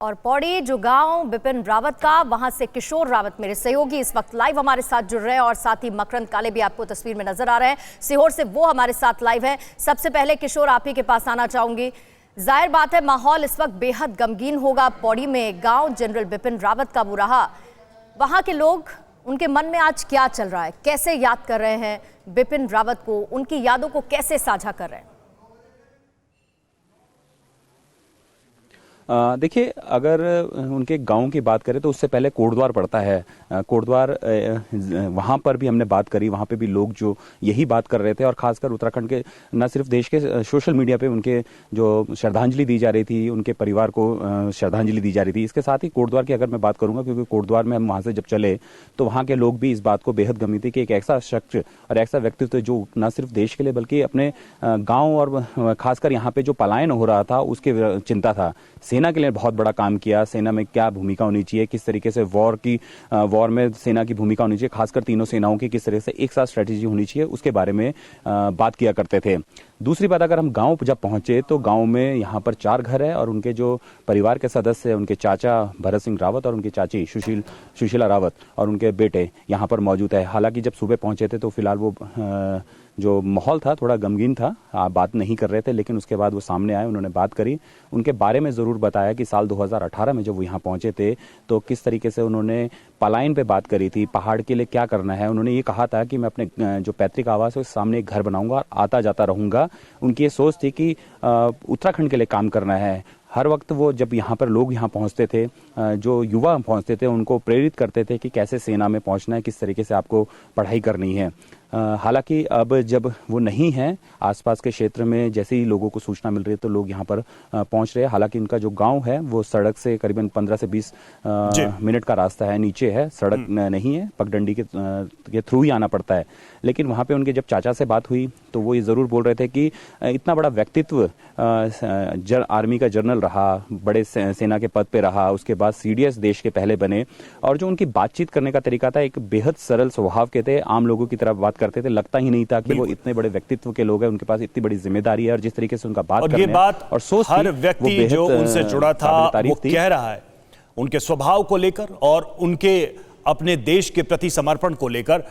और पौड़ी जो गांव बिपिन रावत का, वहां से किशोर रावत मेरे सहयोगी इस वक्त लाइव हमारे साथ जुड़ रहे हैं और साथ ही मकरंद काले भी आपको तस्वीर में नजर आ रहे हैं। सीहोर से वो हमारे साथ लाइव है। सबसे पहले किशोर, आप ही के पास आना चाहूंगी। जाहिर बात है माहौल इस वक्त बेहद गमगीन होगा। पौड़ी में गांव जनरल बिपिन रावत का वो रहा, वहां के लोग, उनके मन में आज क्या चल रहा है, कैसे याद कर रहे हैं बिपिन रावत को, उनकी यादों को कैसे साझा कर रहे हैं? देखिए, अगर उनके गांव की बात करें तो उससे पहले कोटद्वार पड़ता है। कोटद्वार वहां पर भी हमने बात करी, वहां पे भी लोग जो यही बात कर रहे थे और खासकर उत्तराखंड के, न सिर्फ देश के, सोशल मीडिया पे उनके जो श्रद्धांजलि दी जा रही थी, उनके परिवार को श्रद्धांजलि दी जा रही थी। इसके साथ ही कोटद्वार की अगर मैं बात करूंगा, क्योंकि कोटद्वार में हम वहां से जब चले तो वहां के लोग भी इस बात को बेहद गमी थी कि एक ऐसा शख्स और ऐसा व्यक्तित्व जो न सिर्फ देश के लिए बल्कि अपने गाँव और खासकर यहाँ पे जो पलायन हो रहा था उसकी चिंता था। सेना के लिए बहुत बड़ा काम किया, सेना में क्या भूमिका होनी चाहिए, किस तरीके से वॉर में सेना की भूमिका होनी चाहिए, खासकर तीनों सेनाओं की किस तरह से एक साथ स्ट्रेटेजी होनी चाहिए, उसके बारे में बात किया करते थे। दूसरी बात, अगर हम गांव जब पहुंचे तो गांव में यहाँ पर 4 घर है और उनके जो परिवार के सदस्य हैं, उनके चाचा भरत सिंह रावत और उनकी चाची सुशीला रावत और उनके बेटे यहाँ पर मौजूद है। हालांकि जब सुबह पहुंचे थे तो फिलहाल वो जो माहौल था थोड़ा गमगीन था, बात नहीं कर रहे थे, लेकिन उसके बाद वो सामने आए, उन्होंने बात करी, उनके बारे में ज़रूर बताया कि साल 2018 में जब वो यहाँ पहुंचे थे तो किस तरीके से उन्होंने पलायन पे बात करी थी, पहाड़ के लिए क्या करना है। उन्होंने ये कहा था कि मैं अपने जो पैतृक आवास है उसके सामने एक घर बनाऊंगा और आता जाता रहूंगा। उनकी ये सोच थी कि उत्तराखंड के लिए काम करना है। हर वक्त वो जब यहाँ पर लोग यहाँ पहुँचते थे, जो युवा पहुँचते थे, उनको प्रेरित करते थे कि कैसे सेना में पहुँचना है, किस तरीके से आपको पढ़ाई करनी है। हालांकि अब जब वो नहीं है, आसपास के क्षेत्र में जैसे ही लोगों को सूचना मिल रही है तो लोग यहाँ पर पहुँच रहे हैं। हालांकि उनका जो गांव है वो सड़क से करीबन 15 से 20 मिनट का रास्ता है, नीचे है, सड़क नहीं है, पगडंडी के थ्रू ही आना पड़ता है। लेकिन वहाँ पे उनके जब चाचा से बात हुई तो वो ये ज़रूर बोल रहे थे कि इतना बड़ा व्यक्तित्व, आर्मी का जनरल रहा, बड़े सेना के पद पे रहा, उसके बाद CDS देश के पहले बने, और जो उनकी बातचीत करने का तरीका था एक बेहद सरल स्वभाव के थे, आम लोगों की तरह बात करते थे। लगता ही नहीं था कि वो इतने बड़े व्यक्तित्व के लोग हैं, उनके पास इतनी बड़ी जिम्मेदारी है, और जिस तरीके से उनका बात और ये बात और सोच हर व्यक्ति जो उनसे जुड़ा था वो कह रहा है, उनके स्वभाव को लेकर और उनके अपने देश के प्रति समर्पण को लेकर।